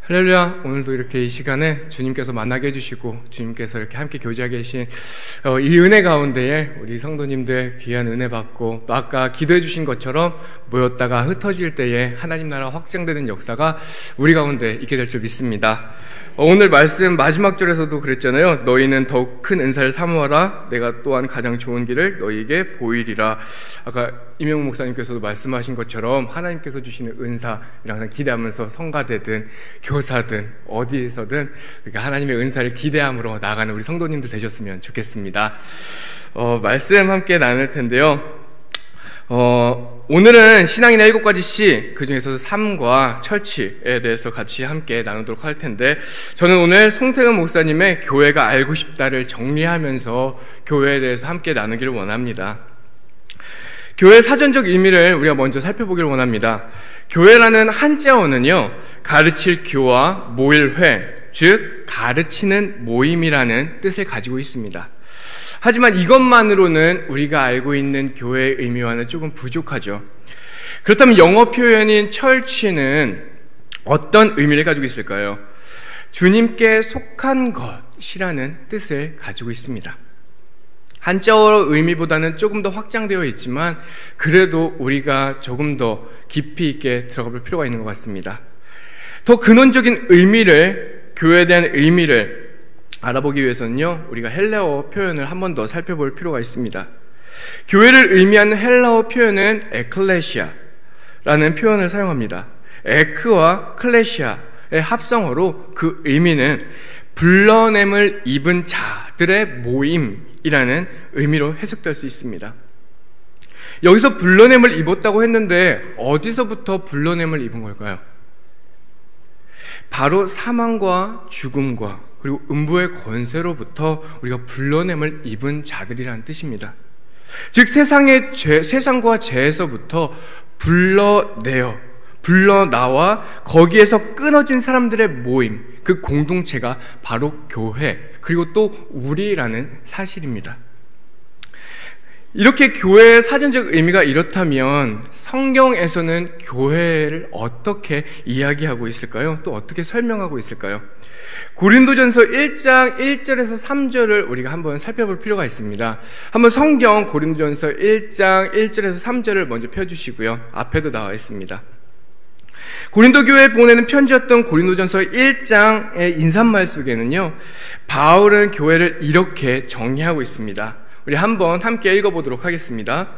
할렐루야. 오늘도 이렇게 이 시간에 주님께서 만나게 해주시고 주님께서 이렇게 함께 교제하게 계신 이 은혜 가운데에 우리 성도님들 귀한 은혜 받고 또 아까 기도해 주신 것처럼 모였다가 흩어질 때에 하나님 나라 확장되는 역사가 우리 가운데 있게 될 줄 믿습니다. 오늘 말씀 마지막 절에서도 그랬잖아요. 너희는 더욱 큰 은사를 사모하라. 내가 또한 가장 좋은 길을 너희에게 보이리라. 아까 이명훈 목사님께서도 말씀하신 것처럼 하나님께서 주시는 은사를 항상 기대하면서 성가대든 교사든 어디에서든 그러니까 하나님의 은사를 기대함으로 나아가는 우리 성도님들 되셨으면 좋겠습니다. 말씀 함께 나눌 텐데요. 오늘은 신앙인의 7가지 시, 그 중에서도 삶과 철치에 대해서 같이 함께 나누도록 할 텐데, 저는 오늘 송태근 목사님의 교회가 알고 싶다를 정리하면서 교회에 대해서 함께 나누기를 원합니다. 교회의 사전적 의미를 우리가 먼저 살펴보기를 원합니다. 교회라는 한자어는요, 가르칠 교와 모일회, 즉 가르치는 모임이라는 뜻을 가지고 있습니다. 하지만 이것만으로는 우리가 알고 있는 교회의 의미와는 조금 부족하죠. 그렇다면 영어 표현인 church는 어떤 의미를 가지고 있을까요? 주님께 속한 것이라는 뜻을 가지고 있습니다. 한자어 의미보다는 조금 더 확장되어 있지만 그래도 우리가 조금 더 깊이 있게 들어가 볼 필요가 있는 것 같습니다. 더 근원적인 의미를, 교회에 대한 의미를 알아보기 위해서는요, 우리가 헬라어 표현을 한 번 더 살펴볼 필요가 있습니다. 교회를 의미하는 헬라어 표현은 에클레시아라는 표현을 사용합니다. 에크와 클레시아의 합성어로 그 의미는 불러냄을 입은 자들의 모임이라는 의미로 해석될 수 있습니다. 여기서 불러냄을 입었다고 했는데 어디서부터 불러냄을 입은 걸까요? 바로 사망과 죽음과 그리고 음부의 권세로부터 우리가 불러냄을 입은 자들이라는 뜻입니다. 즉 세상과 죄에서부터 불러나와 거기에서 끊어진 사람들의 모임, 그 공동체가 바로 교회, 그리고 또 우리라는 사실입니다. 이렇게 교회의 사전적 의미가 이렇다면 성경에서는 교회를 어떻게 이야기하고 있을까요? 또 어떻게 설명하고 있을까요? 고린도전서 1장 1절에서 3절을 우리가 한번 살펴볼 필요가 있습니다. 한번 성경 고린도전서 1장 1절에서 3절을 먼저 펴주시고요. 앞에도 나와 있습니다. 고린도 교회에 보내는 편지였던 고린도전서 1장의 인사말 속에는요, 바울은 교회를 이렇게 정의하고 있습니다. 우리 한번 함께 읽어보도록 하겠습니다.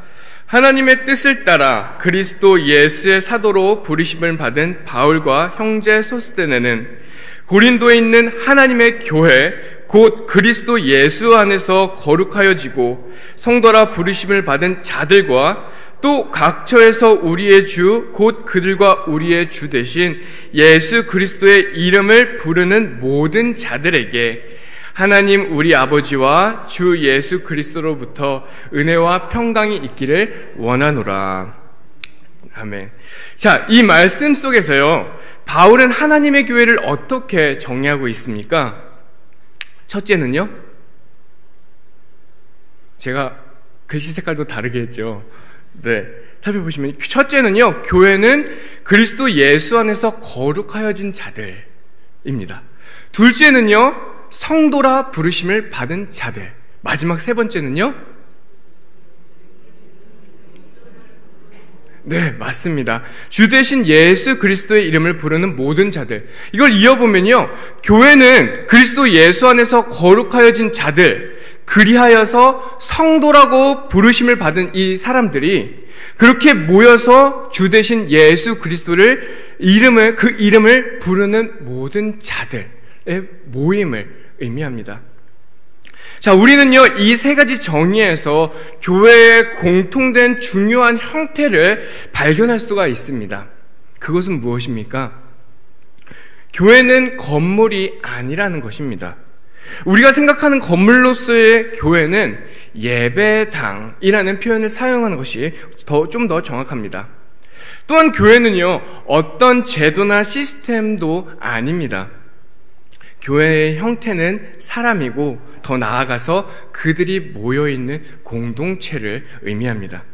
하나님의 뜻을 따라 그리스도 예수의 사도로 부르심을 받은 바울과 형제 소스데네는 고린도에 있는 하나님의 교회 곧 그리스도 예수 안에서 거룩하여지고 성도라 부르심을 받은 자들과 또 각처에서 우리의 주 곧 그들과 우리의 주 되신 예수 그리스도의 이름을 부르는 모든 자들에게 하나님 우리 아버지와 주 예수 그리스도로부터 은혜와 평강이 있기를 원하노라. 아멘. 자, 이 말씀 속에서요, 바울은 하나님의 교회를 어떻게 정의하고 있습니까? 첫째는요, 제가 글씨 색깔도 다르게 했죠. 네, 살펴보시면 첫째는요, 교회는 그리스도 예수 안에서 거룩하여진 자들입니다. 둘째는요, 성도라 부르심을 받은 자들. 마지막 세 번째는요, 네, 맞습니다. 주 대신 예수 그리스도의 이름을 부르는 모든 자들. 이걸 이어보면요, 교회는 그리스도 예수 안에서 거룩하여진 자들, 그리하여서 성도라고 부르심을 받은 이 사람들이 그렇게 모여서 주 대신 예수 그리스도를 그 이름을 부르는 모든 자들의 모임을 의미합니다. 자, 우리는요, 이 세 가지 정의에서 교회의 공통된 중요한 형태를 발견할 수가 있습니다. 그것은 무엇입니까? 교회는 건물이 아니라는 것입니다. 우리가 생각하는 건물로서의 교회는 예배당이라는 표현을 사용하는 것이 좀 더 정확합니다. 또한 교회는요, 어떤 제도나 시스템도 아닙니다. 교회의 형태는 사람이고 더 나아가서 그들이 모여있는 공동체를 의미합니다.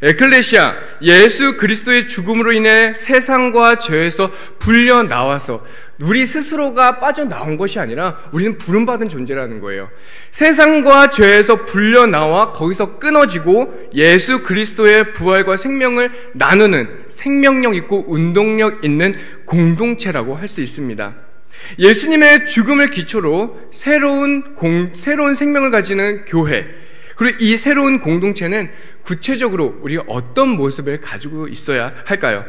에클레시아, 예수 그리스도의 죽음으로 인해 세상과 죄에서 불려 나와서 우리 스스로가 빠져나온 것이 아니라 우리는 부름받은 존재라는 거예요. 세상과 죄에서 불려 나와 거기서 끊어지고 예수 그리스도의 부활과 생명을 나누는 생명력 있고 운동력 있는 공동체라고 할 수 있습니다. 예수님의 죽음을 기초로 새로운 생명을 가지는 교회, 그리고 이 새로운 공동체는 구체적으로 우리가 어떤 모습을 가지고 있어야 할까요?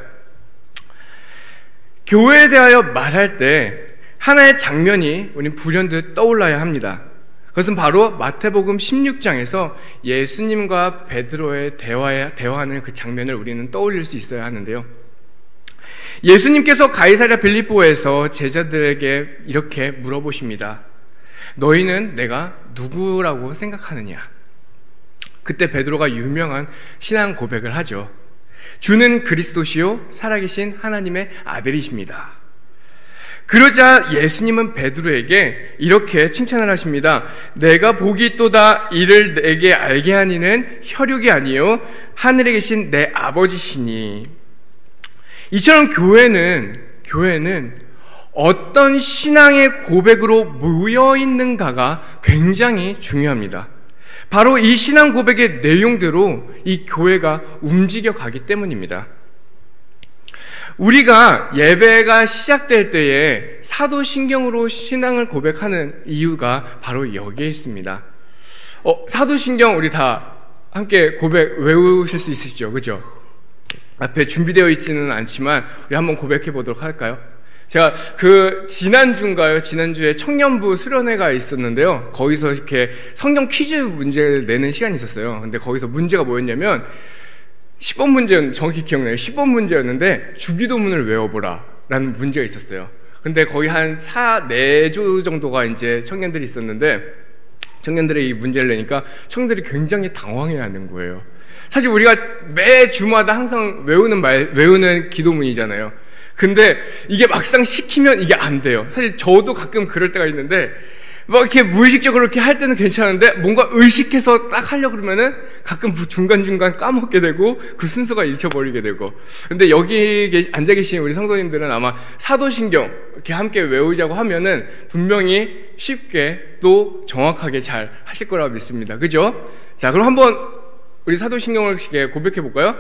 교회에 대하여 말할 때 하나의 장면이 우리 불현듯 떠올라야 합니다. 그것은 바로 마태복음 16장에서 예수님과 베드로의 대화하는 그 장면을 우리는 떠올릴 수 있어야 하는데요. 예수님께서 가이사랴 빌립보에서 제자들에게 이렇게 물어보십니다. 너희는 내가 누구라고 생각하느냐? 그때 베드로가 유명한 신앙 고백을 하죠. 주는 그리스도시요 살아계신 하나님의 아들이십니다. 그러자 예수님은 베드로에게 이렇게 칭찬을 하십니다. 내가 복이 있도다. 이를 내게 알게 하니는 혈육이 아니요 하늘에 계신 내 아버지시니. 이처럼 교회는 어떤 신앙의 고백으로 모여 있는가가 굉장히 중요합니다. 바로 이 신앙 고백의 내용대로 이 교회가 움직여 가기 때문입니다. 우리가 예배가 시작될 때에 사도신경으로 신앙을 고백하는 이유가 바로 여기에 있습니다. 사도신경 우리 다 함께 고백 외우실 수 있으시죠? 그죠? 앞에 준비되어 있지는 않지만 우리 한번 고백해 보도록 할까요? 제가 지난주에 청년부 수련회가 있었는데요. 거기서 이렇게 성경 퀴즈 문제를 내는 시간이 있었어요. 근데 거기서 문제가 뭐였냐면 10번 문제였는데, 정확히 기억나요. 10번 문제였는데 주기도문을 외워보라 라는 문제가 있었어요. 근데 거의 한 4조 정도가 이제 청년들이 있었는데 청년들이 이 문제를 내니까 청년들이 굉장히 당황해하는 거예요. 사실 우리가 매 주마다 항상 외우는 기도문이잖아요. 근데 이게 막상 시키면 이게 안 돼요. 사실 저도 가끔 그럴 때가 있는데 막 이렇게 무의식적으로 이렇게 할 때는 괜찮은데 뭔가 의식해서 딱 하려고 그러면은 가끔 중간중간 까먹게 되고 그 순서가 잃혀버리게 되고. 근데 여기 앉아 계신 우리 성도님들은 아마 사도신경 이렇게 함께 외우자고 하면은 분명히 쉽게 또 정확하게 잘 하실 거라고 믿습니다. 그죠? 자, 그럼 한번 우리 사도신경을 고백해 볼까요?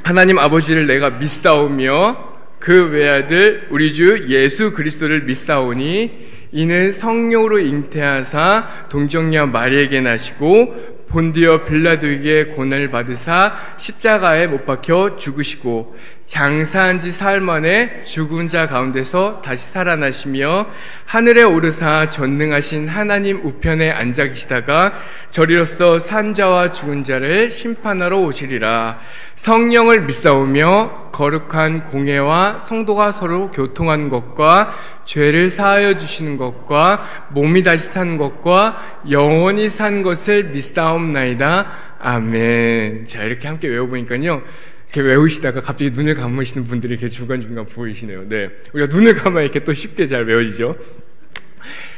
하나님 아버지를 내가 믿사오며 그 외아들 우리 주 예수 그리스도를 믿사오니 이는 성령으로 잉태하사 동정녀 마리에게 나시고 본디오 빌라도에게 고난을 받으사 십자가에 못 박혀 죽으시고 장사한 지 사흘 만에 죽은 자 가운데서 다시 살아나시며 하늘에 오르사 전능하신 하나님 우편에 앉아 계시다가 저리로서 산 자와 죽은 자를 심판하러 오시리라. 성령을 믿사오며 거룩한 공회와 성도가 서로 교통하는 것과 죄를 사하여 주시는 것과 몸이 다시 사는 것과 영원히 산 것을 믿사옵나이다. 아멘. 자, 이렇게 함께 외워보니까요, 이렇게 외우시다가 갑자기 눈을 감으시는 분들이 이렇게 중간중간 보이시네요. 네, 우리가 눈을 감아야 이렇게 또 쉽게 잘 외워지죠.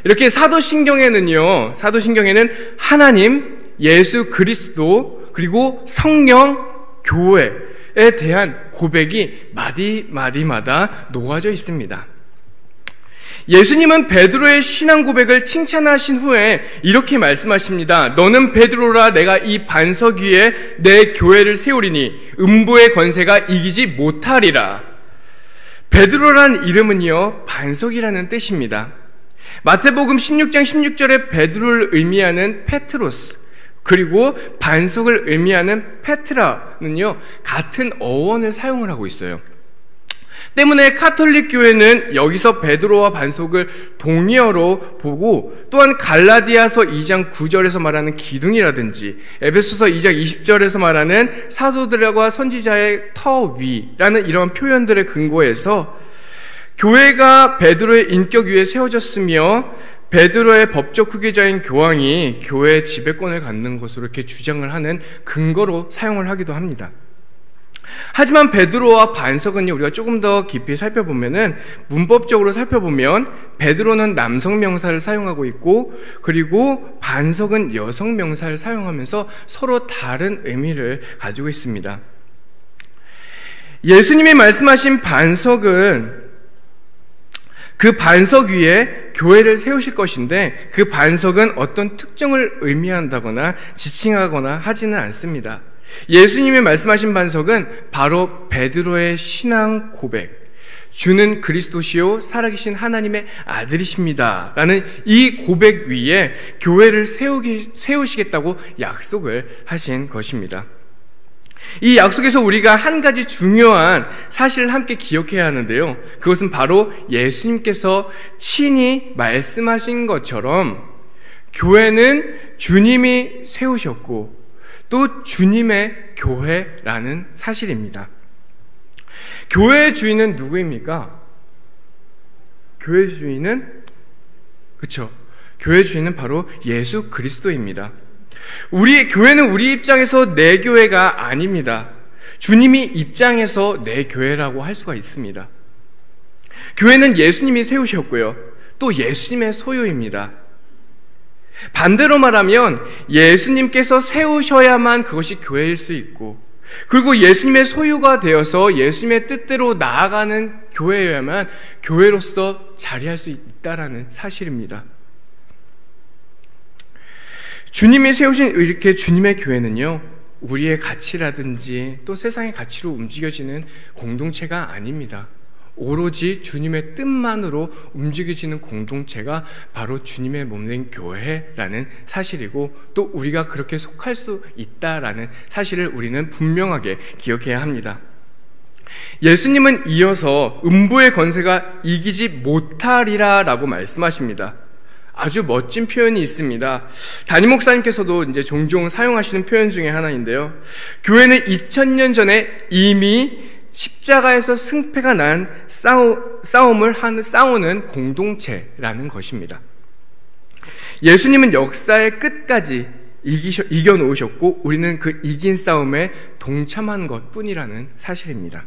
이렇게 사도신경에는 하나님, 예수 그리스도, 그리고 성령, 교회에 대한 고백이 마디마디마다 녹아져 있습니다. 예수님은 베드로의 신앙 고백을 칭찬하신 후에 이렇게 말씀하십니다. 너는 베드로라. 내가 이 반석 위에 내 교회를 세우리니 음부의 권세가 이기지 못하리라. 베드로란 이름은요, 반석이라는 뜻입니다. 마태복음 16장 16절에 베드로를 의미하는 페트로스, 그리고 반석을 의미하는 페트라는요, 같은 어원을 사용을 하고 있어요. 때문에 카톨릭 교회는 여기서 베드로와 반석을 동의어로 보고, 또한 갈라디아서 2장 9절에서 말하는 기둥이라든지 에베소서 2장 20절에서 말하는 사도들과 선지자의 터 위라는 이런 표현들의 근거에서 교회가 베드로의 인격 위에 세워졌으며 베드로의 법적 후계자인 교황이 교회의 지배권을 갖는 것으로 이렇게 주장을 하는 근거로 사용을 하기도 합니다. 하지만 베드로와 반석은요, 우리가 조금 더 깊이 살펴보면은, 문법적으로 살펴보면 베드로는 남성 명사를 사용하고 있고, 그리고 반석은 여성 명사를 사용하면서 서로 다른 의미를 가지고 있습니다. 예수님이 말씀하신 반석은 그 반석 위에 교회를 세우실 것인데, 그 반석은 어떤 특정을 의미한다거나 지칭하거나 하지는 않습니다. 예수님이 말씀하신 반석은 바로 베드로의 신앙 고백, 주는 그리스도시요 살아계신 하나님의 아들이십니다 라는 이 고백 위에 교회를 세우시겠다고 약속을 하신 것입니다. 이 약속에서 우리가 한 가지 중요한 사실을 함께 기억해야 하는데요, 그것은 바로 예수님께서 친히 말씀하신 것처럼 교회는 주님이 세우셨고 또 주님의 교회라는 사실입니다. 교회의 주인은 누구입니까? 교회의 주인은, 그렇죠, 교회의 주인은 바로 예수 그리스도입니다. 교회는 우리 입장에서 내 교회가 아닙니다. 주님이 입장에서 내 교회라고 할 수가 있습니다. 교회는 예수님이 세우셨고요, 또 예수님의 소유입니다. 반대로 말하면 예수님께서 세우셔야만 그것이 교회일 수 있고, 그리고 예수님의 소유가 되어서 예수님의 뜻대로 나아가는 교회여야만 교회로서 자리할 수 있다라는 사실입니다. 주님이 세우신 이렇게 주님의 교회는요, 우리의 가치라든지 또 세상의 가치로 움직여지는 공동체가 아닙니다. 오로지 주님의 뜻만으로 움직여지는 공동체가 바로 주님의 몸된 교회라는 사실이고, 또 우리가 그렇게 속할 수 있다라는 사실을 우리는 분명하게 기억해야 합니다. 예수님은 이어서 음부의 권세가 이기지 못하리라 라고 말씀하십니다. 아주 멋진 표현이 있습니다. 담임 목사님께서도 이제 종종 사용하시는 표현 중에 하나인데요, 교회는 2000년 전에 이미 십자가에서 승패가 난 싸우는 공동체라는 것입니다. 예수님은 역사의 끝까지 이겨놓으셨고, 우리는 그 이긴 싸움에 동참한 것뿐이라는 사실입니다.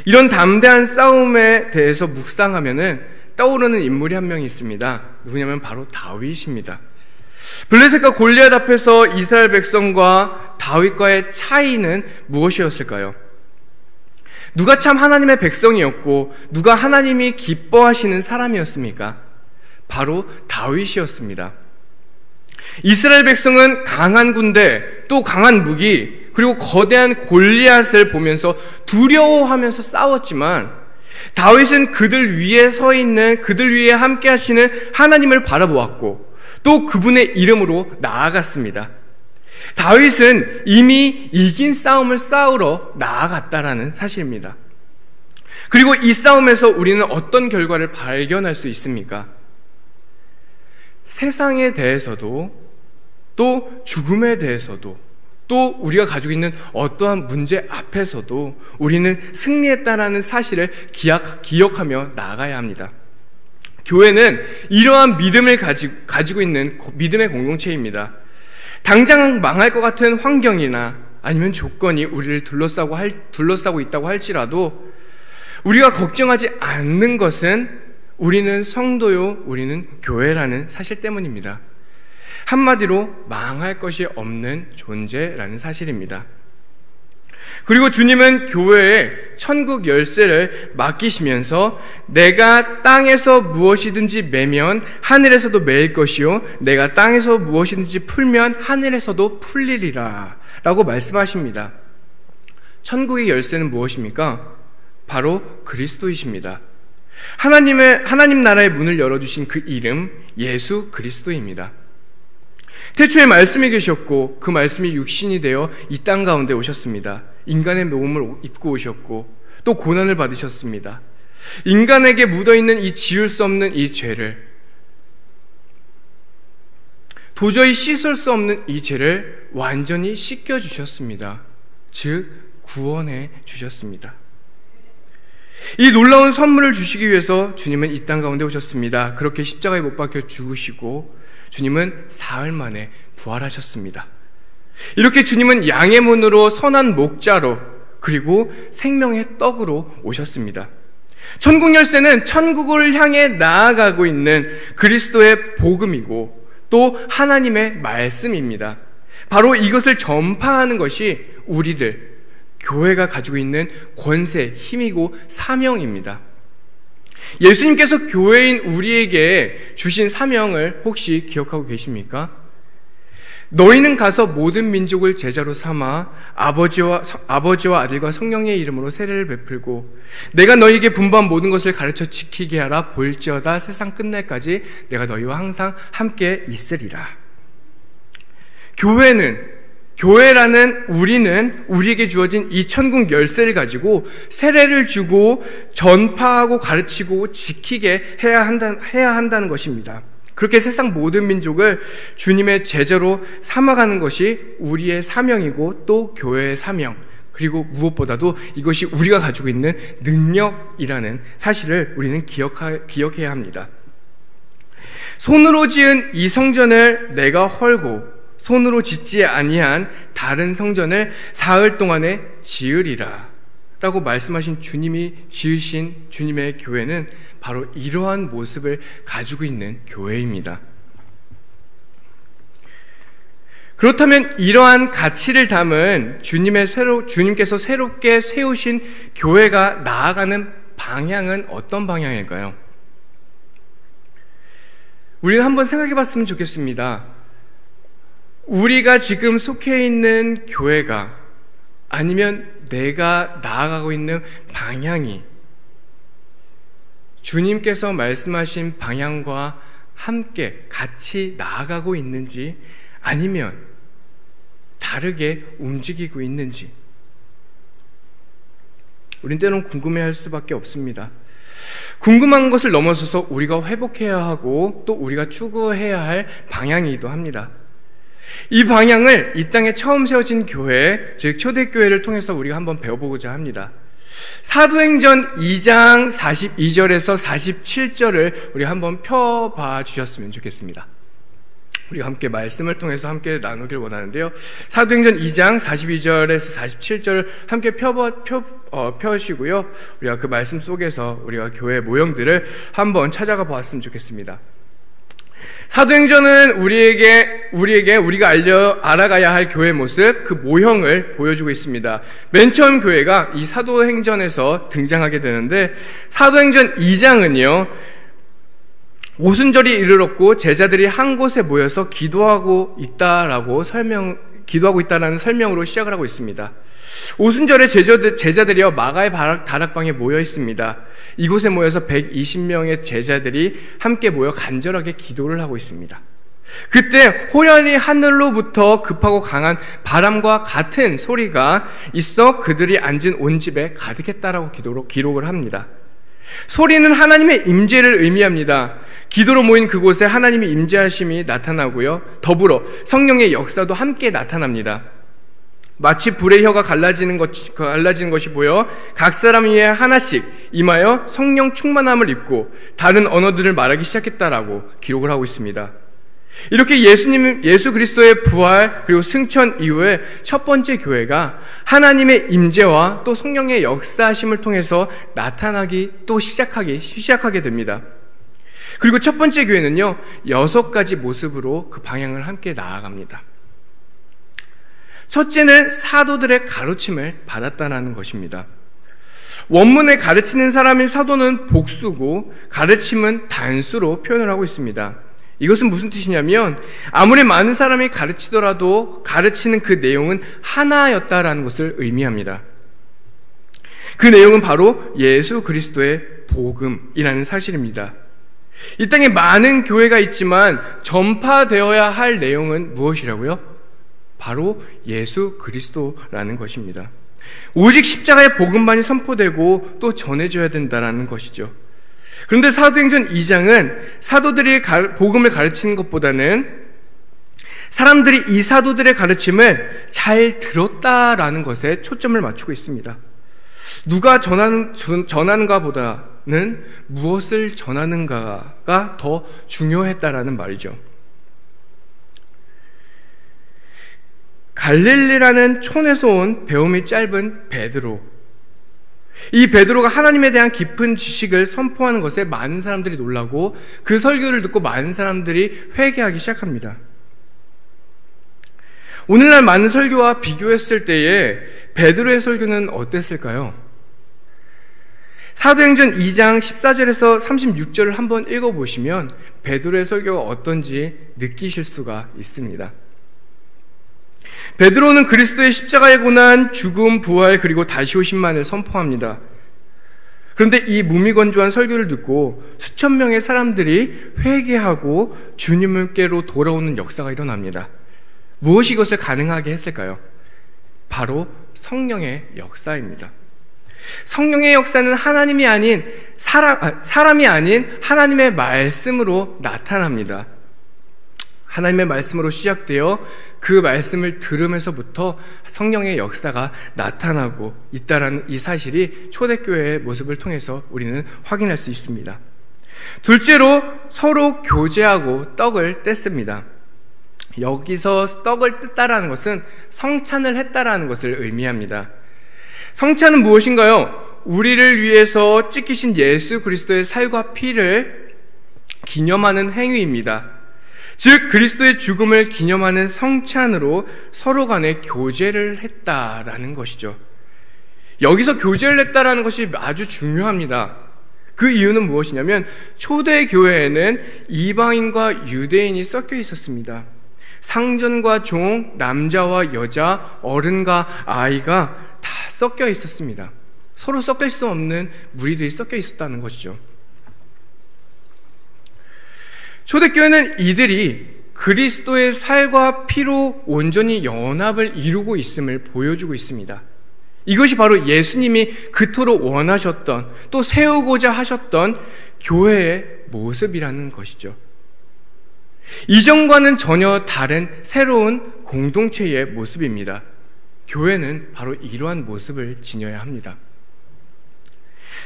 이런 담대한 싸움에 대해서 묵상하면은 떠오르는 인물이 한 명이 있습니다. 누구냐면 바로 다윗입니다. 블레셋과 골리앗 앞에서 이스라엘 백성과 다윗과의 차이는 무엇이었을까요? 누가 참 하나님의 백성이었고 누가 하나님이 기뻐하시는 사람이었습니까? 바로 다윗이었습니다. 이스라엘 백성은 강한 군대, 또 강한 무기, 그리고 거대한 골리앗을 보면서 두려워하면서 싸웠지만, 다윗은 그들 위에 서 있는, 그들 위에 함께 하시는 하나님을 바라보았고 또 그분의 이름으로 나아갔습니다. 다윗은 이미 이긴 싸움을 싸우러 나아갔다라는 사실입니다. 그리고 이 싸움에서 우리는 어떤 결과를 발견할 수 있습니까? 세상에 대해서도, 또 죽음에 대해서도, 또 우리가 가지고 있는 어떠한 문제 앞에서도 우리는 승리했다라는 사실을 기억하며 나아가야 합니다. 교회는 이러한 믿음을 가지고 있는 믿음의 공동체입니다. 당장 망할 것 같은 환경이나 아니면 조건이 우리를 둘러싸고 있다고 할지라도 우리가 걱정하지 않는 것은 우리는 성도요, 우리는 교회라는 사실 때문입니다. 한마디로 망할 것이 없는 존재라는 사실입니다. 그리고 주님은 교회에 천국 열쇠를 맡기시면서 내가 땅에서 무엇이든지 매면 하늘에서도 매일 것이요 내가 땅에서 무엇이든지 풀면 하늘에서도 풀리리라 라고 말씀하십니다. 천국의 열쇠는 무엇입니까? 바로 그리스도이십니다. 하나님 나라의 문을 열어주신 그 이름 예수 그리스도입니다. 태초에 말씀이 계셨고 그 말씀이 육신이 되어 이 땅 가운데 오셨습니다. 인간의 몸을 입고 오셨고 또 고난을 받으셨습니다. 인간에게 묻어있는 이 지울 수 없는 이 죄를, 도저히 씻을 수 없는 이 죄를 완전히 씻겨주셨습니다. 즉 구원해 주셨습니다. 이 놀라운 선물을 주시기 위해서 주님은 이 땅 가운데 오셨습니다. 그렇게 십자가에 못 박혀 죽으시고 주님은 사흘 만에 부활하셨습니다. 이렇게 주님은 양의 문으로 선한 목자로 그리고 생명의 떡으로 오셨습니다. 천국 열쇠는 천국을 향해 나아가고 있는 그리스도의 복음이고 또 하나님의 말씀입니다. 바로 이것을 전파하는 것이 우리들, 교회가 가지고 있는 권세, 힘이고 사명입니다. 예수님께서 교회인 우리에게 주신 사명을 혹시 기억하고 계십니까? 너희는 가서 모든 민족을 제자로 삼아 아버지와 아들과 성령의 이름으로 세례를 베풀고 내가 너희에게 분부한 모든 것을 가르쳐 지키게 하라. 볼지어다 세상 끝날까지 내가 너희와 항상 함께 있으리라. 교회라는 우리는 우리에게 주어진 이 천국 열쇠를 가지고 세례를 주고 전파하고 가르치고 지키게 해야 한다는 것입니다. 그렇게 세상 모든 민족을 주님의 제자로 삼아가는 것이 우리의 사명이고 또 교회의 사명, 그리고 무엇보다도 이것이 우리가 가지고 있는 능력이라는 사실을 우리는 기억해야 합니다. 손으로 지은 이 성전을 내가 헐고 손으로 짓지 아니한 다른 성전을 사흘 동안에 지으리라 라고 말씀하신 주님이 지으신 주님의 교회는 바로 이러한 모습을 가지고 있는 교회입니다. 그렇다면 이러한 가치를 담은 주님께서 새롭게 세우신 교회가 나아가는 방향은 어떤 방향일까요? 우리는 한번 생각해 봤으면 좋겠습니다. 우리가 지금 속해 있는 교회가 아니면 내가 나아가고 있는 방향이 주님께서 말씀하신 방향과 함께 같이 나아가고 있는지 아니면 다르게 움직이고 있는지 우린 때론 궁금해할 수밖에 없습니다. 궁금한 것을 넘어서서 우리가 회복해야 하고 또 우리가 추구해야 할 방향이기도 합니다. 이 방향을 이 땅에 처음 세워진 교회, 즉 초대교회를 통해서 우리가 한번 배워보고자 합니다. 사도행전 2장 42절에서 47절을 우리 한번 펴봐 주셨으면 좋겠습니다. 우리가 함께 말씀을 통해서 함께 나누길 원하는데요. 사도행전 2장 42절에서 47절을 함께 펴시고요. 우리가 그 말씀 속에서 우리가 교회 모형들을 한번 찾아가 보았으면 좋겠습니다. 사도행전은 우리가 알아가야 할 교회 모습, 그 모형을 보여주고 있습니다. 맨 처음 교회가 이 사도행전에서 등장하게 되는데, 사도행전 2장은요, 오순절이 이르렀고 제자들이 한 곳에 모여서 기도하고 있다라는 설명으로 시작을 하고 있습니다. 오순절에 제자들이요 마가의 다락방에 모여 있습니다. 이곳에 모여서 120명의 제자들이 함께 모여 간절하게 기도를 하고 있습니다. 그때 호련히 하늘로부터 급하고 강한 바람과 같은 소리가 있어 그들이 앉은 온 집에 가득했다라고 기록을 합니다. 소리는 하나님의 임재를 의미합니다. 기도로 모인 그곳에 하나님의 임재하심이 나타나고요, 더불어 성령의 역사도 함께 나타납니다. 마치 불의 혀가 갈라지는 것이 보여 각 사람 위에 하나씩 임하여 성령 충만함을 입고 다른 언어들을 말하기 시작했다라고 기록을 하고 있습니다. 이렇게 예수 그리스도의 부활 그리고 승천 이후에 첫 번째 교회가 하나님의 임재와 또 성령의 역사하심을 통해서 나타나기 또 시작하게 됩니다. 그리고 첫 번째 교회는요 6가지 모습으로 그 방향을 함께 나아갑니다. 첫째는 사도들의 가르침을 받았다는 것입니다. 원문에 가르치는 사람인 사도는 복수고 가르침은 단수로 표현을 하고 있습니다. 이것은 무슨 뜻이냐면 아무리 많은 사람이 가르치더라도 가르치는 그 내용은 하나였다라는 것을 의미합니다. 그 내용은 바로 예수 그리스도의 복음이라는 사실입니다. 이 땅에 많은 교회가 있지만 전파되어야 할 내용은 무엇이라고요? 바로 예수 그리스도라는 것입니다. 오직 십자가의 복음만이 선포되고 또 전해져야 된다는 것이죠. 그런데 사도행전 2장은 사도들이 복음을 가르치는 것보다는 사람들이 이 사도들의 가르침을 잘 들었다라는 것에 초점을 맞추고 있습니다. 누가 전하는가 보다는 무엇을 전하는가가 더 갈릴리라는 촌에서 온 배움이 짧은 베드로. 이 베드로가 하나님에 대한 깊은 지식을 선포하는 것에 많은 사람들이 놀라고 그 설교를 듣고 많은 사람들이 회개하기 시작합니다. 오늘날 많은 설교와 비교했을 때에 베드로의 설교는 어땠을까요? 사도행전 2장 14절에서 36절을 한번 읽어보시면 베드로의 설교가 어떤지 느끼실 수가 있습니다. 베드로는 그리스도의 십자가의 고난, 죽음, 부활, 그리고 다시 오심만을 선포합니다. 그런데 이 무미건조한 설교를 듣고 수천 명의 사람들이 회개하고 주님께로 돌아오는 역사가 일어납니다. 무엇이 이것을 가능하게 했을까요? 바로 성령의 역사입니다. 성령의 역사는 하나님이 아닌 사람이 아닌 하나님의 말씀으로 나타납니다. 하나님의 말씀으로 시작되어 그 말씀을 들으면서부터 성령의 역사가 나타나고 있다라는 이 사실이 초대교회의 모습을 통해서 우리는 확인할 수 있습니다. 둘째로 서로 교제하고 떡을 뗐습니다. 여기서 떡을 뗐다라는 것은 성찬을 했다라는 것을 의미합니다. 성찬은 무엇인가요? 우리를 위해서 찢기신 예수 그리스도의 살과 피를 기념하는 행위입니다. 즉 그리스도의 죽음을 기념하는 성찬으로 서로 간에 교제를 했다라는 것이죠. 여기서 교제를 했다라는 것이 아주 중요합니다. 그 이유는 무엇이냐면 초대교회에는 이방인과 유대인이 섞여 있었습니다. 상전과 종, 남자와 여자, 어른과 아이가 다 섞여 있었습니다. 서로 섞일 수 없는 무리들이 섞여 있었다는 것이죠. 초대교회는 이들이 그리스도의 살과 피로 온전히 연합을 이루고 있음을 보여주고 있습니다. 이것이 바로 예수님이 그토록 원하셨던, 또 세우고자 하셨던 교회의 모습이라는 것이죠. 이전과는 전혀 다른 새로운 공동체의 모습입니다. 교회는 바로 이러한 모습을 지녀야 합니다.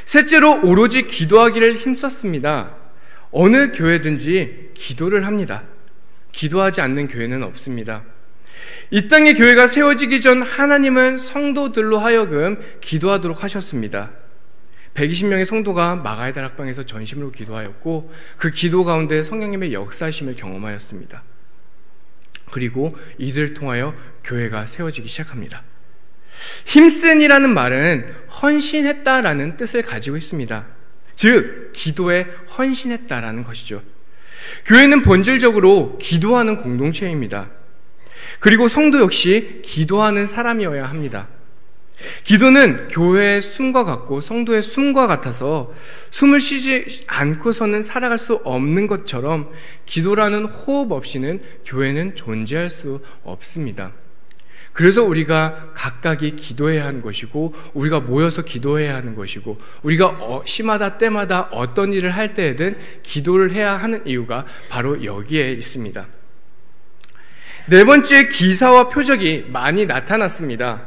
셋째로 오로지 기도하기를 힘썼습니다. 어느 교회든지 기도를 합니다. 기도하지 않는 교회는 없습니다. 이 땅의 교회가 세워지기 전 하나님은 성도들로 하여금 기도하도록 하셨습니다. 120명의 성도가 마가의 다락방에서 전심으로 기도하였고 그 기도 가운데 성령님의 역사하심을 경험하였습니다. 그리고 이들을 통하여 교회가 세워지기 시작합니다. 힘쓴이라는 말은 헌신했다라는 뜻을 가지고 있습니다. 즉 기도에 헌신했다라는 것이죠. 교회는 본질적으로 기도하는 공동체입니다. 그리고 성도 역시 기도하는 사람이어야 합니다. 기도는 교회의 숨과 같고 성도의 숨과 같아서 숨을 쉬지 않고서는 살아갈 수 없는 것처럼 기도라는 호흡 없이는 교회는 존재할 수 없습니다. 그래서 우리가 각각이 기도해야 하는 것이고 우리가 모여서 기도해야 하는 것이고 우리가 시마다 때마다 어떤 일을 할 때에든 기도를 해야 하는 이유가 바로 여기에 있습니다. 네 번째, 기사와 표적이 많이 나타났습니다.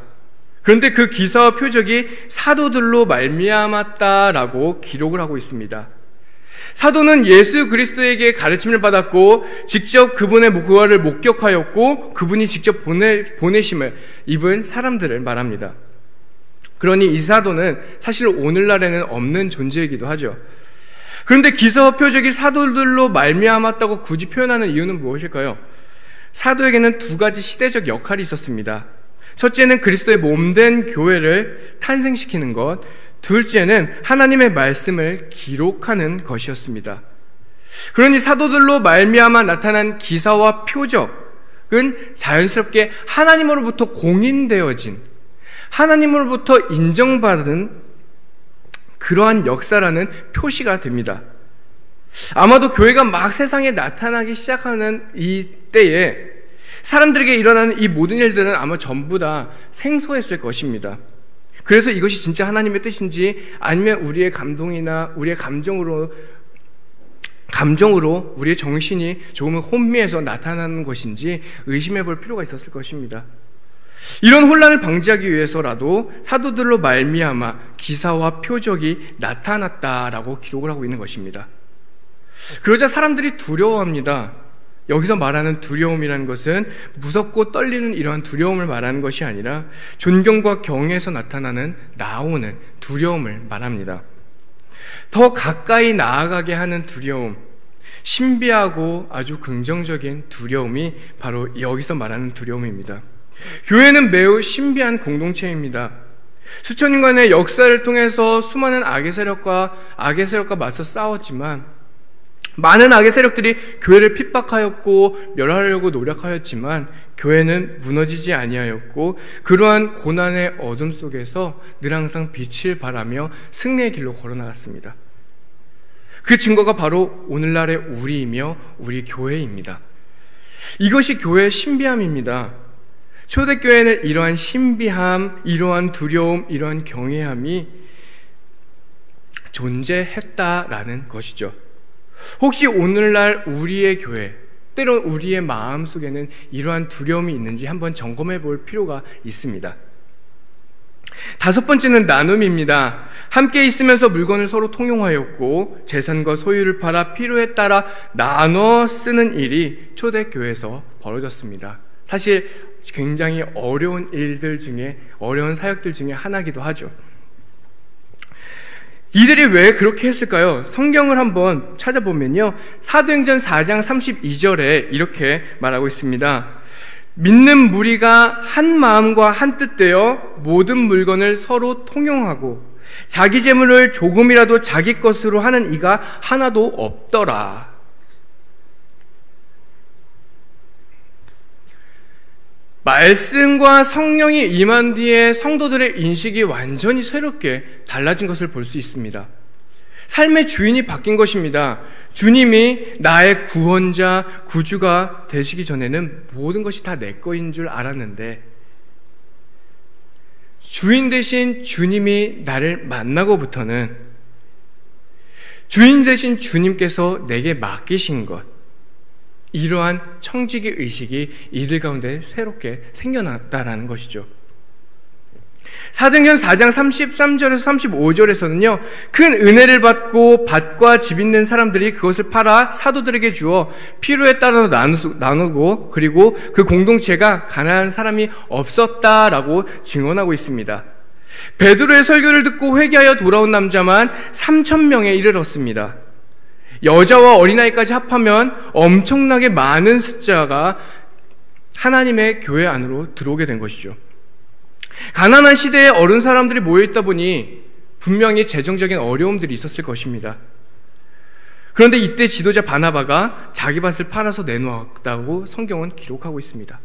그런데 그 기사와 표적이 사도들로 말미암았다라고 기록을 하고 있습니다. 사도는 예수 그리스도에게 가르침을 받았고 직접 그분의 부활을 목격하였고 그분이 직접 보내심을 입은 사람들을 말합니다. 그러니 이 사도는 사실 오늘날에는 없는 존재이기도 하죠. 그런데 기사와 표적이 사도들로 말미암았다고 굳이 표현하는 이유는 무엇일까요? 사도에게는 두 가지 시대적 역할이 있었습니다. 첫째는 그리스도의 몸된 교회를 탄생시키는 것, 둘째는 하나님의 말씀을 기록하는 것이었습니다. 그러니 사도들로 말미암아 나타난 기사와 표적은 자연스럽게 하나님으로부터 공인되어진, 하나님으로부터 인정받은 그러한 역사라는 표시가 됩니다. 아마도 교회가 막 세상에 나타나기 시작하는 이 때에 사람들에게 일어나는 이 모든 일들은 아마 전부 다 생소했을 것입니다. 그래서 이것이 진짜 하나님의 뜻인지 아니면 우리의 감동이나 우리의 감정으로 우리의 정신이 조금 혼미해서 나타나는 것인지 의심해 볼 필요가 있었을 것입니다. 이런 혼란을 방지하기 위해서라도 사도들로 말미암아 기사와 표적이 나타났다라고 기록을 하고 있는 것입니다. 그러자 사람들이 두려워합니다. 여기서 말하는 두려움이라는 것은 무섭고 떨리는 이러한 두려움을 말하는 것이 아니라 존경과 경외에서 나오는 두려움을 말합니다. 더 가까이 나아가게 하는 두려움, 신비하고 아주 긍정적인 두려움이 바로 여기서 말하는 두려움입니다. 교회는 매우 신비한 공동체입니다. 수천 년간의 역사를 통해서 수많은 악의 세력과 맞서 싸웠지만, 많은 악의 세력들이 교회를 핍박하였고 멸하려고 노력하였지만 교회는 무너지지 아니하였고, 그러한 고난의 어둠 속에서 늘 항상 빛을 발하며 승리의 길로 걸어나갔습니다. 그 증거가 바로 오늘날의 우리이며 우리 교회입니다. 이것이 교회의 신비함입니다. 초대교회는 이러한 신비함, 이러한 두려움, 이러한 경외함이 존재했다라는 것이죠. 혹시 오늘날 우리의 교회, 때론 우리의 마음 속에는 이러한 두려움이 있는지 한번 점검해 볼 필요가 있습니다. 다섯 번째는 나눔입니다. 함께 있으면서 물건을 서로 통용하였고 재산과 소유를 팔아 필요에 따라 나눠 쓰는 일이 초대교회에서 벌어졌습니다. 사실 굉장히 어려운 일들 중에, 어려운 사역들 중에 하나이기도 하죠. 이들이 왜 그렇게 했을까요? 성경을 한번 찾아보면요, 사도행전 4장 32절에 이렇게 말하고 있습니다. 믿는 무리가 한 마음과 한 뜻 되어 모든 물건을 서로 통용하고 자기 재물을 조금이라도 자기 것으로 하는 이가 하나도 없더라. 말씀과 성령이 임한 뒤에 성도들의 인식이 완전히 새롭게 달라진 것을 볼 수 있습니다. 삶의 주인이 바뀐 것입니다. 주님이 나의 구원자, 구주가 되시기 전에는 모든 것이 다 내 거인 줄 알았는데, 주인 되신 주님이 나를 만나고부터는 주인 되신 주님께서 내게 맡기신 것, 이러한 청지기 의식이 이들 가운데 새롭게 생겨났다라는 것이죠. 사도행전 4장 33절에서 35절에서는요, 큰 은혜를 받고 밭과 집 있는 사람들이 그것을 팔아 사도들에게 주어 필요에 따라서 나누고, 그리고 그 공동체가 가난한 사람이 없었다라고 증언하고 있습니다. 베드로의 설교를 듣고 회개하여 돌아온 남자만 3,000명에 이르렀습니다. 여자와 어린아이까지 합하면 엄청나게 많은 숫자가 하나님의 교회 안으로 들어오게 된 것이죠. 가난한 시대에 어른 사람들이 모여있다 보니 분명히 재정적인 어려움들이 있었을 것입니다. 그런데 이때 지도자 바나바가 자기 밭을 팔아서 내놓았다고 성경은 기록하고 있습니다.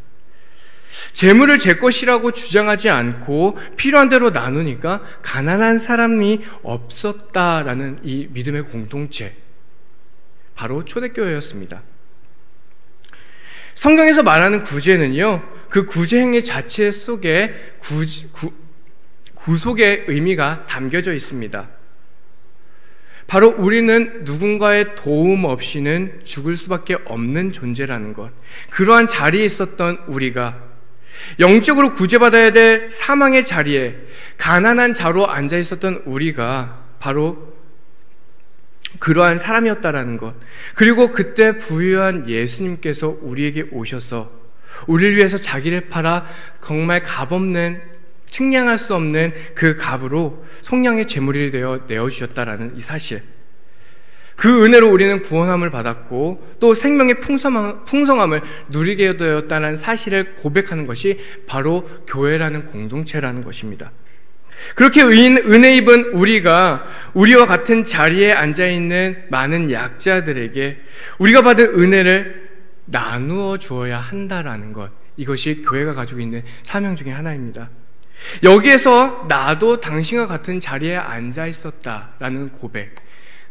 재물을 제 것이라고 주장하지 않고 필요한 대로 나누니까 가난한 사람이 없었다라는 이 믿음의 공동체, 바로 초대교회였습니다. 성경에서 말하는 구제는요, 그 구제 행위 자체 속에 구속의 의미가 담겨져 있습니다. 바로 우리는 누군가의 도움 없이는 죽을 수밖에 없는 존재라는 것, 그러한 자리에 있었던 우리가 영적으로 구제받아야 될 사망의 자리에 가난한 자로 앉아 있었던 우리가 바로 그러한 사람이었다라는 것, 그리고 그때 부유한 예수님께서 우리에게 오셔서 우리를 위해서 자기를 팔아 정말 값없는, 측량할 수 없는 그 값으로 속량의 제물이 되어 내어주셨다라는 이 사실, 그 은혜로 우리는 구원함을 받았고 또 생명의 풍성함을 누리게 되었다는 사실을 고백하는 것이 바로 교회라는 공동체라는 것입니다. 그렇게 은혜 입은 우리가 우리와 같은 자리에 앉아있는 많은 약자들에게 우리가 받은 은혜를 나누어 주어야 한다라는 것, 이것이 교회가 가지고 있는 사명 중에 하나입니다. 여기에서 나도 당신과 같은 자리에 앉아 있었다라는 고백,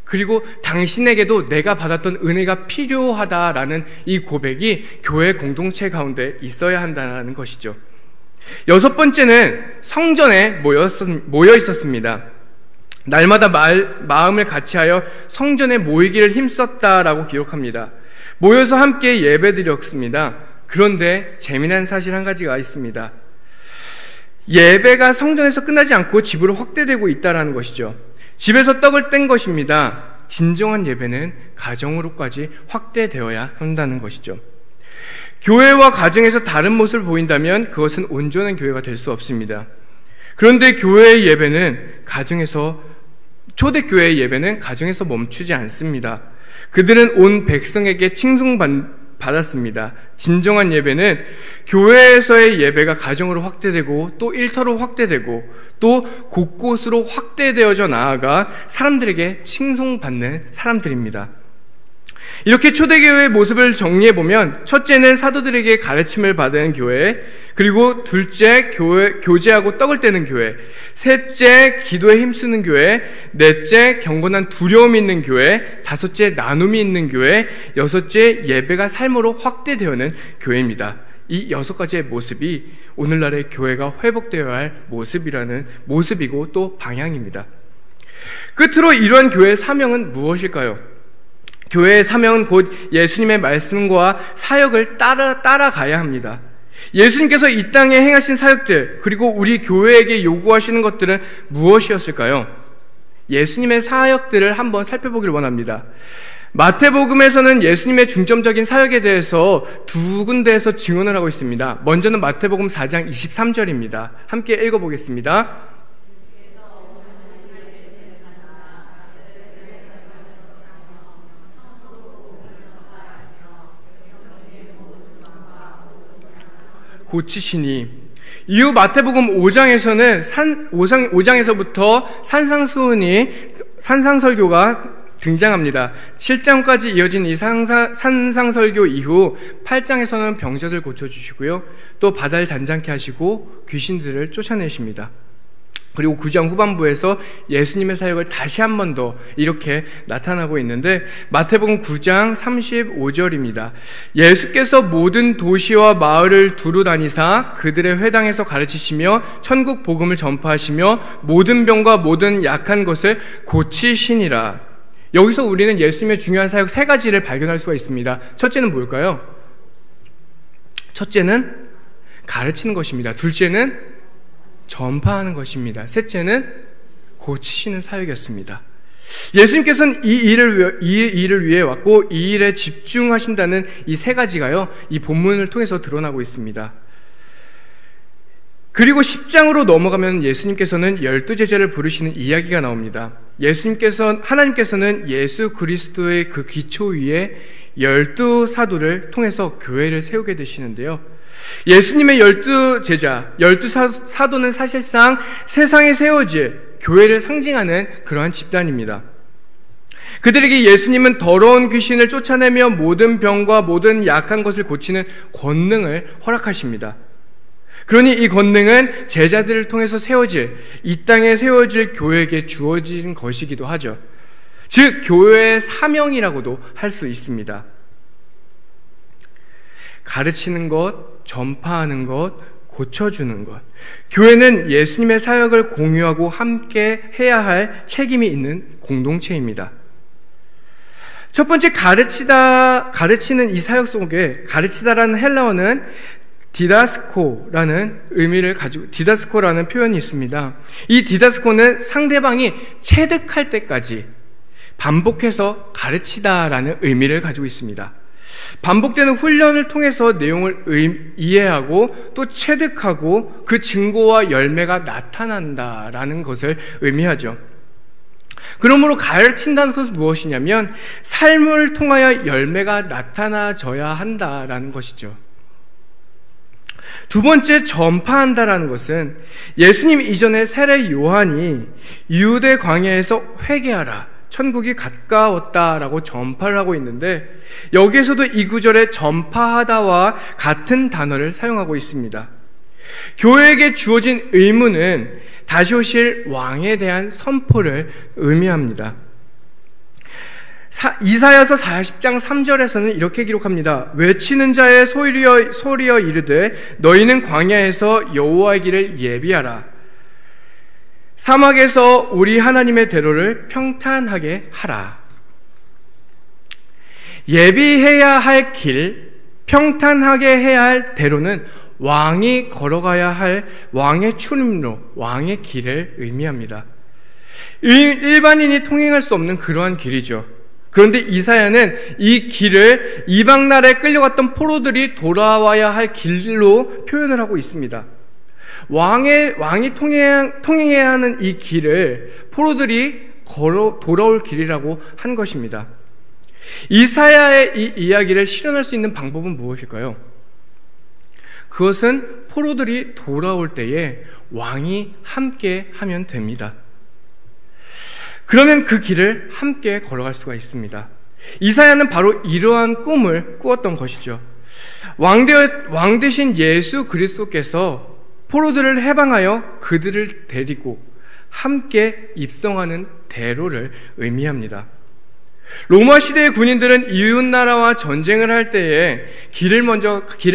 그리고 당신에게도 내가 받았던 은혜가 필요하다라는 이 고백이 교회 공동체 가운데 있어야 한다는 것이죠. 여섯 번째는 성전에 모여 있었습니다. 날마다 마음을 같이하여 성전에 모이기를 힘썼다라고 기록합니다. 모여서 함께 예배드렸습니다. 그런데 재미난 사실 한 가지가 있습니다. 예배가 성전에서 끝나지 않고 집으로 확대되고 있다는 것이죠. 집에서 떡을 뗀 것입니다. 진정한 예배는 가정으로까지 확대되어야 한다는 것이죠. 교회와 가정에서 다른 모습을 보인다면 그것은 온전한 교회가 될 수 없습니다. 그런데 교회의 예배는 초대교회의 예배는 가정에서 멈추지 않습니다. 그들은 온 백성에게 칭송받았습니다. 진정한 예배는 교회에서의 예배가 가정으로 확대되고 또 일터로 확대되고 또 곳곳으로 확대되어져 나아가 사람들에게 칭송받는 사람들입니다. 이렇게 초대교회의 모습을 정리해보면 첫째는 사도들에게 가르침을 받은 교회, 그리고 둘째 교제하고 떡을 떼는 교회, 셋째 기도에 힘쓰는 교회, 넷째 경건한 두려움이 있는 교회, 다섯째 나눔이 있는 교회, 여섯째 예배가 삶으로 확대되어는 교회입니다. 이 6가지의 모습이 오늘날의 교회가 회복되어야 할 모습이고 또 방향입니다. 끝으로 이러한 교회의 사명은 무엇일까요? 교회의 사명은 곧 예수님의 말씀과 사역을 따라가야 합니다. 예수님께서 이 땅에 행하신 사역들, 그리고 우리 교회에게 요구하시는 것들은 무엇이었을까요? 예수님의 사역들을 한번 살펴보기를 원합니다. 마태복음에서는 예수님의 중점적인 사역에 대해서 2군데에서 증언을 하고 있습니다. 먼저는 마태복음 4장 23절입니다. 함께 읽어보겠습니다. 고치시니. 이후 마태복음 5장에서부터 산상설교가 등장합니다. 7장까지 이어진 이 산상설교 이후 8장에서는 병자들 고쳐주시고요, 또 바다를 잔잔케 하시고 귀신들을 쫓아내십니다. 그리고 9장 후반부에서 예수님의 사역을 다시 한 번 더 이렇게 나타나고 있는데, 마태복음 9장 35절입니다. 예수께서 모든 도시와 마을을 두루 다니사 그들의 회당에서 가르치시며 천국 복음을 전파하시며 모든 병과 모든 약한 것을 고치시니라. 여기서 우리는 예수님의 중요한 사역 3가지를 발견할 수가 있습니다. 첫째는 뭘까요? 첫째는 가르치는 것입니다. 둘째는 전파하는 것입니다. 셋째는 고치시는 사역이었습니다. 예수님께서는 이 일을 위해 왔고 이 일에 집중하신다는 이 3가지가요, 이 본문을 통해서 드러나고 있습니다. 그리고 10장으로 넘어가면 예수님께서는 12제자를 부르시는 이야기가 나옵니다. 하나님께서는 예수 그리스도의 그 기초 위에 12사도를 통해서 교회를 세우게 되시는데요, 예수님의 12제자, 12사도는 사실상 세상에 세워질 교회를 상징하는 그러한 집단입니다. 그들에게 예수님은 더러운 귀신을 쫓아내며 모든 병과 모든 약한 것을 고치는 권능을 허락하십니다. 그러니 이 권능은 제자들을 통해서 이 땅에 세워질 교회에게 주어진 것이기도 하죠. 즉, 교회의 사명이라고도 할 수 있습니다. 가르치는 것, 전파하는 것, 고쳐주는 것. 교회는 예수님의 사역을 공유하고 함께 해야 할 책임이 있는 공동체입니다. 첫 번째, 가르치는 이 사역 속에 가르치다라는 헬라어는 디다스코라는 표현이 있습니다. 이 디다스코는 상대방이 체득할 때까지 반복해서 가르치다라는 의미를 가지고 있습니다. 반복되는 훈련을 통해서 내용을 이해하고 또 체득하고 그 증거와 열매가 나타난다라는 것을 의미하죠. 그러므로 가르친다는 것은 무엇이냐면 삶을 통하여 열매가 나타나져야 한다라는 것이죠. 두 번째, 전파한다라는 것은 예수님 이전에 세례 요한이 유대 광야에서 회개하라, 천국이 가까웠다라고 전파를 하고 있는데, 여기에서도 이 구절에 전파하다와 같은 단어를 사용하고 있습니다. 교회에게 주어진 의무는 다시 오실 왕에 대한 선포를 의미합니다. 이사야서 40장 3절에서는 이렇게 기록합니다. 외치는 자의 소리여 이르되 너희는 광야에서 여호와의 길을 예비하라. 사막에서 우리 하나님의 대로를 평탄하게 하라. 예비해야 할 길, 평탄하게 해야 할 대로는 왕이 걸어가야 할 왕의 출입로, 왕의 길을 의미합니다. 일반인이 통행할 수 없는 그러한 길이죠. 그런데 이사야는 이 길을 이방 나라에 끌려갔던 포로들이 돌아와야 할 길로 표현을 하고 있습니다. 왕이 통행해야 하는 이 길을 포로들이 돌아올 길이라고 한 것입니다. 이사야의 이 이야기를 실현할 수 있는 방법은 무엇일까요? 그것은 포로들이 돌아올 때에 왕이 함께 하면 됩니다. 그러면 그 길을 함께 걸어갈 수가 있습니다. 이사야는 바로 이러한 꿈을 꾸었던 것이죠. 왕 대신 예수 그리스도께서 포로들을 해방하여 그들을 데리고 함께 입성하는 대로를 의미합니다. 로마 시대의 군인들은 이웃 나라와 전쟁을 할 때에 길을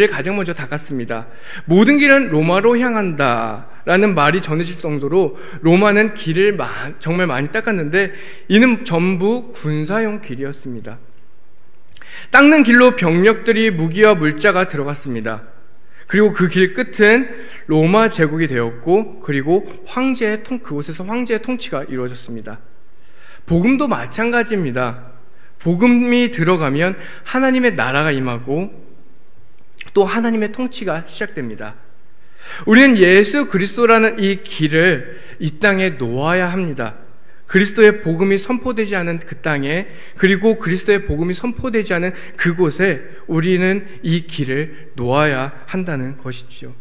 가장 먼저 닦았습니다. 모든 길은 로마로 향한다라는 말이 전해질 정도로 로마는 길을 정말 많이 닦았는데 이는 전부 군사용 길이었습니다. 닦는 길로 병력들이 무기와 물자가 들어갔습니다. 그리고 그 길 끝은 로마 제국이 되었고, 그리고 그곳에서 황제의 통치가 이루어졌습니다. 복음도 마찬가지입니다. 복음이 들어가면 하나님의 나라가 임하고 또 하나님의 통치가 시작됩니다. 우리는 예수 그리스도라는 이 길을 이 땅에 놓아야 합니다. 그리스도의 복음이 선포되지 않은 그 땅에, 그리고 그리스도의 복음이 선포되지 않은 그곳에 우리는 이 길을 놓아야 한다는 것이죠.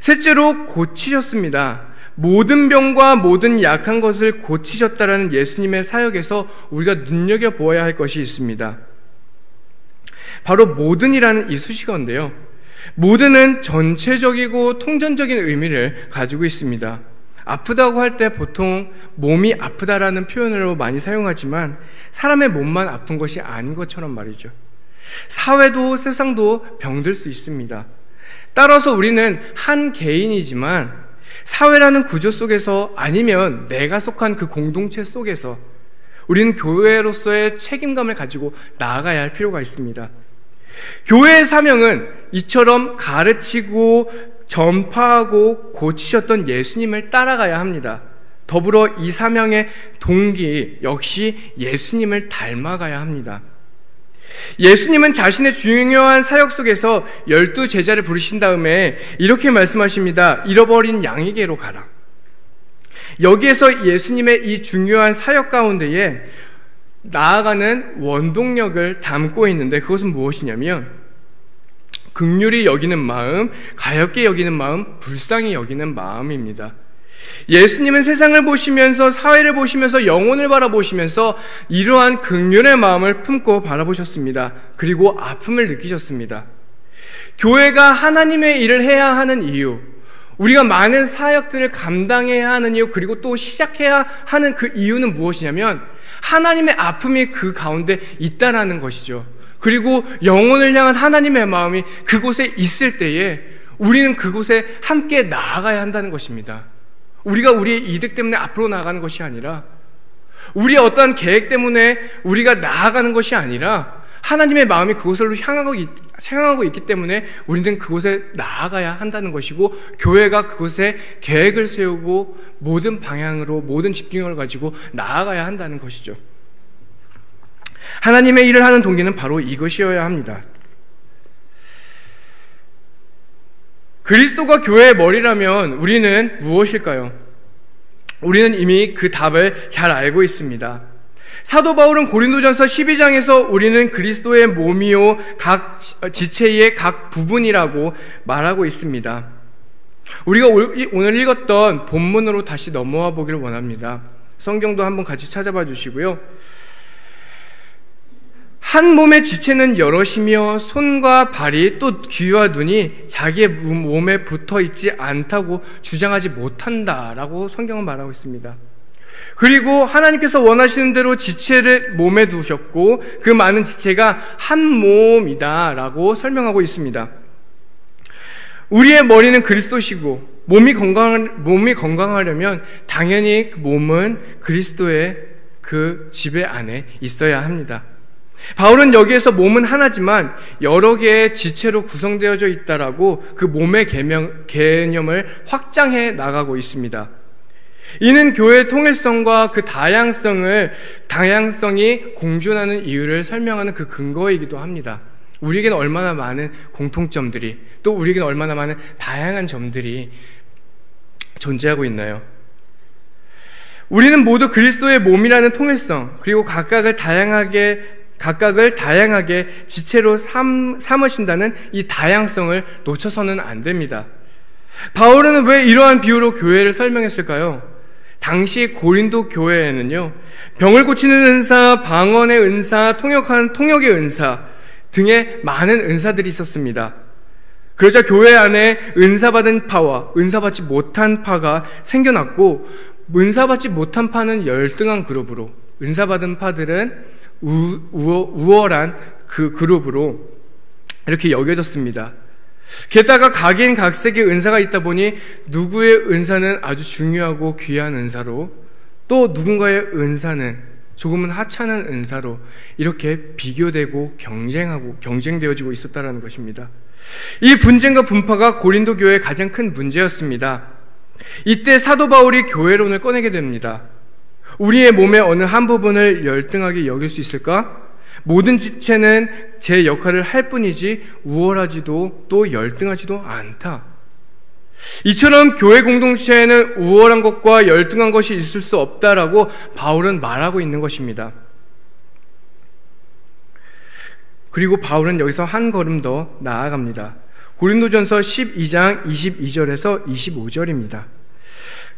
셋째로 고치셨습니다. 모든 병과 모든 약한 것을 고치셨다라는 예수님의 사역에서 우리가 눈여겨보아야 할 것이 있습니다. 바로 모든이라는 이 수식어인데요. 모든은 전체적이고 통전적인 의미를 가지고 있습니다. 아프다고 할 때 보통 몸이 아프다라는 표현으로 많이 사용하지만 사람의 몸만 아픈 것이 아닌 것처럼 말이죠. 사회도 세상도 병들 수 있습니다. 따라서 우리는 한 개인이지만 사회라는 구조 속에서, 아니면 내가 속한 그 공동체 속에서 우리는 교회로서의 책임감을 가지고 나아가야 할 필요가 있습니다. 교회의 사명은 이처럼 가르치고 전파하고 고치셨던 예수님을 따라가야 합니다. 더불어 이 사명의 동기 역시 예수님을 닮아가야 합니다. 예수님은 자신의 중요한 사역 속에서 12 제자를 부르신 다음에 이렇게 말씀하십니다. 잃어버린 양에게로 가라. 여기에서 예수님의 이 중요한 사역 가운데에 나아가는 원동력을 담고 있는데, 그것은 무엇이냐면 긍휼히 여기는 마음, 가엾게 여기는 마음, 불쌍히 여기는 마음입니다. 예수님은 세상을 보시면서, 사회를 보시면서, 영혼을 바라보시면서 이러한 긍휼의 마음을 품고 바라보셨습니다. 그리고 아픔을 느끼셨습니다. 교회가 하나님의 일을 해야 하는 이유, 우리가 많은 사역들을 감당해야 하는 이유, 그리고 또 시작해야 하는 그 이유는 무엇이냐면 하나님의 아픔이 그 가운데 있다라는 것이죠. 그리고 영혼을 향한 하나님의 마음이 그곳에 있을 때에 우리는 그곳에 함께 나아가야 한다는 것입니다. 우리가 우리의 이득 때문에 앞으로 나아가는 것이 아니라, 우리의 어떠한 계획 때문에 우리가 나아가는 것이 아니라, 하나님의 마음이 그곳으로 향하고 있기 때문에 우리는 그곳에 나아가야 한다는 것이고, 교회가 그곳에 계획을 세우고 모든 방향으로, 모든 집중력을 가지고 나아가야 한다는 것이죠. 하나님의 일을 하는 동기는 바로 이것이어야 합니다. 그리스도가 교회의 머리라면 우리는 무엇일까요? 우리는 이미 그 답을 잘 알고 있습니다. 사도 바울은 고린도전서 12장에서 우리는 그리스도의 몸이요 각 지체의 각 부분이라고 말하고 있습니다. 우리가 오늘 읽었던 본문으로 다시 넘어와 보기를 원합니다. 성경도 한번 같이 찾아봐 주시고요. 한 몸의 지체는 여럿이며 손과 발이 또 귀와 눈이 자기의 몸에 붙어 있지 않다고 주장하지 못한다라고 성경은 말하고 있습니다. 그리고 하나님께서 원하시는 대로 지체를 몸에 두셨고 그 많은 지체가 한 몸이다라고 설명하고 있습니다. 우리의 머리는 그리스도시고 몸이 건강하려면 당연히 몸은 그리스도의 그 지배 안에 있어야 합니다. 바울은 여기에서 몸은 하나지만 여러 개의 지체로 구성되어져 있다라고 그 몸의 개념을 확장해 나가고 있습니다. 이는 교회의 통일성과 그 다양성이 공존하는 이유를 설명하는 그 근거이기도 합니다. 우리에게는 얼마나 많은 공통점들이, 또 우리에게는 얼마나 많은 다양한 점들이 존재하고 있나요? 우리는 모두 그리스도의 몸이라는 통일성, 그리고 각각을 다양하게 지체로 삼으신다는 이 다양성을 놓쳐서는 안 됩니다. 바울은 왜 이러한 비유로 교회를 설명했을까요? 당시 고린도 교회에는요, 병을 고치는 은사, 방언의 은사, 통역의 은사 등의 많은 은사들이 있었습니다. 그러자 교회 안에 은사받은 파와 은사받지 못한 파가 생겨났고, 은사받지 못한 파는 열등한 그룹으로, 은사받은 파들은 우월한 그 그룹으로 이렇게 여겨졌습니다. 게다가 각인 각색의 은사가 있다 보니 누구의 은사는 아주 중요하고 귀한 은사로, 또 누군가의 은사는 조금은 하찮은 은사로 이렇게 비교되고 경쟁되어지고 있었다는 것입니다. 이 분쟁과 분파가 고린도 교회의 가장 큰 문제였습니다. 이때 사도 바울이 교회론을 꺼내게 됩니다. 우리의 몸의 어느 한 부분을 열등하게 여길 수 있을까? 모든 지체는 제 역할을 할 뿐이지 우월하지도 또 열등하지도 않다. 이처럼 교회 공동체에는 우월한 것과 열등한 것이 있을 수 없다라고 바울은 말하고 있는 것입니다. 그리고 바울은 여기서 한 걸음 더 나아갑니다. 고린도전서 12장 22절에서 25절입니다.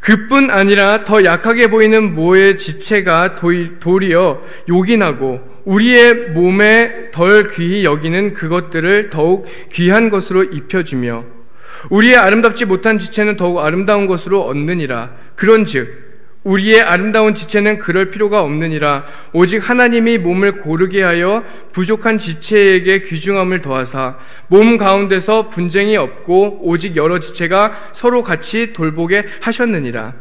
그뿐 아니라 더 약하게 보이는 모의 지체가 도리어 요긴하고 우리의 몸에 덜 귀히 여기는 그것들을 더욱 귀한 것으로 입혀주며 우리의 아름답지 못한 지체는 더욱 아름다운 것으로 얻느니라. 그런즉 우리의 아름다운 지체는 그럴 필요가 없느니라. 오직 하나님이 몸을 고르게 하여 부족한 지체에게 귀중함을 더하사 몸 가운데서 분쟁이 없고 오직 여러 지체가 서로 같이 돌보게 하셨느니라.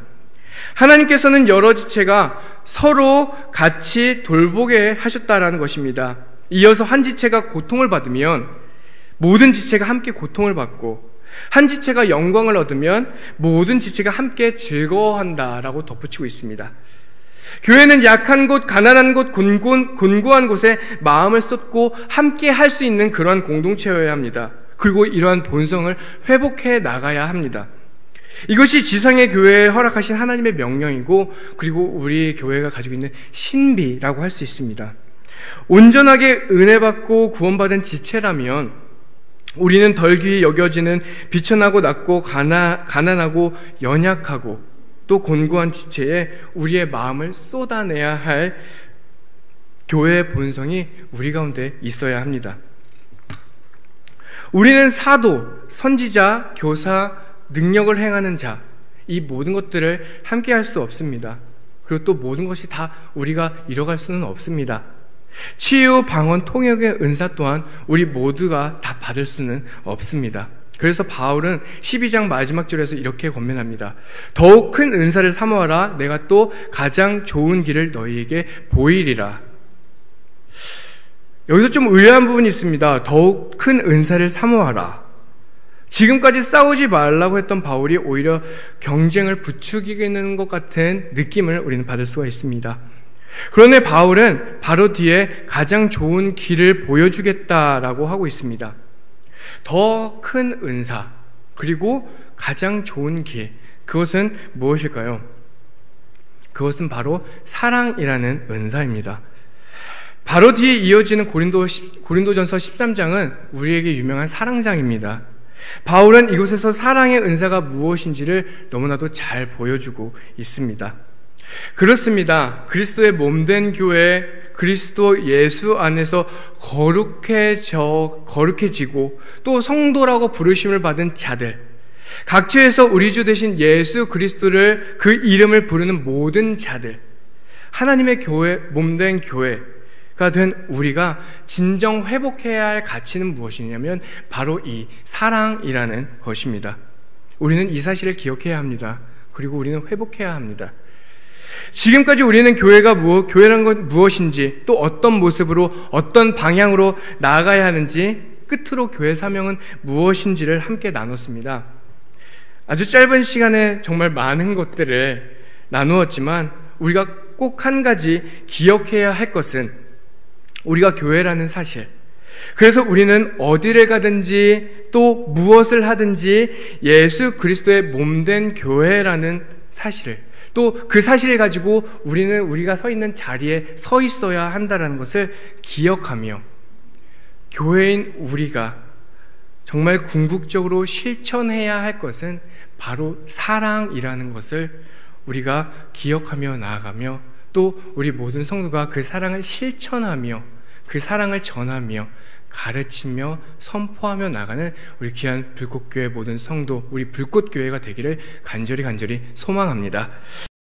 하나님께서는 여러 지체가 서로 같이 돌보게 하셨다라는 것입니다. 이어서 한 지체가 고통을 받으면 모든 지체가 함께 고통을 받고, 한 지체가 영광을 얻으면 모든 지체가 함께 즐거워한다라고 덧붙이고 있습니다. 교회는 약한 곳, 가난한 곳, 곤고한 곳에 마음을 쏟고 함께 할 수 있는 그러한 공동체여야 합니다. 그리고 이러한 본성을 회복해 나가야 합니다. 이것이 지상의 교회에 허락하신 하나님의 명령이고, 그리고 우리 교회가 가지고 있는 신비라고 할 수 있습니다. 온전하게 은혜받고 구원받은 지체라면 우리는 덜 귀히 여겨지는 비천하고 낮고 가난하고 연약하고 또 곤고한 지체에 우리의 마음을 쏟아내야 할 교회의 본성이 우리 가운데 있어야 합니다. 우리는 사도, 선지자, 교사, 능력을 행하는 자, 이 모든 것들을 함께 할 수 없습니다. 그리고 또 모든 것이 다 우리가 이뤄갈 수는 없습니다. 치유, 방언, 통역의 은사 또한 우리 모두가 다 받을 수는 없습니다. 그래서 바울은 12장 마지막 절에서 이렇게 권면합니다. 더욱 큰 은사를 사모하라. 내가 또 가장 좋은 길을 너희에게 보이리라. 여기서 좀 의아한 부분이 있습니다. 더욱 큰 은사를 사모하라. 지금까지 싸우지 말라고 했던 바울이 오히려 경쟁을 부추기는 것 같은 느낌을 우리는 받을 수가 있습니다. 그런데 바울은 바로 뒤에 가장 좋은 길을 보여주겠다라고 하고 있습니다. 더 큰 은사, 그리고 가장 좋은 길, 그것은 무엇일까요? 그것은 바로 사랑이라는 은사입니다. 바로 뒤에 이어지는 고린도전서 13장은 우리에게 유명한 사랑장입니다. 바울은 이곳에서 사랑의 은사가 무엇인지를 너무나도 잘 보여주고 있습니다. 그렇습니다. 그리스도의 몸된 교회, 그리스도 예수 안에서 거룩해지고 또 성도라고 부르심을 받은 자들, 각처에서 우리 주 되신 예수 그리스도를, 그 이름을 부르는 모든 자들, 하나님의 교회, 몸된 교회가 된 우리가 진정 회복해야 할 가치는 무엇이냐면 바로 이 사랑이라는 것입니다. 우리는 이 사실을 기억해야 합니다. 그리고 우리는 회복해야 합니다. 지금까지 우리는 교회란 건 무엇인지, 또 어떤 모습으로, 어떤 방향으로 나아가야 하는지, 끝으로 교회 사명은 무엇인지를 함께 나눴습니다. 아주 짧은 시간에 정말 많은 것들을 나누었지만 우리가 꼭 한 가지 기억해야 할 것은 우리가 교회라는 사실, 그래서 우리는 어디를 가든지 또 무엇을 하든지 예수 그리스도의 몸된 교회라는 사실을, 또 그 사실을 가지고 우리는 우리가 서 있는 자리에 서 있어야 한다는 것을 기억하며 교회인 우리가 정말 궁극적으로 실천해야 할 것은 바로 사랑이라는 것을 우리가 기억하며 나아가며, 또 우리 모든 성도가 그 사랑을 실천하며 그 사랑을 전하며 가르치며 선포하며 나가는 우리 귀한 불꽃교회 모든 성도, 우리 불꽃교회가 되기를 간절히 소망합니다.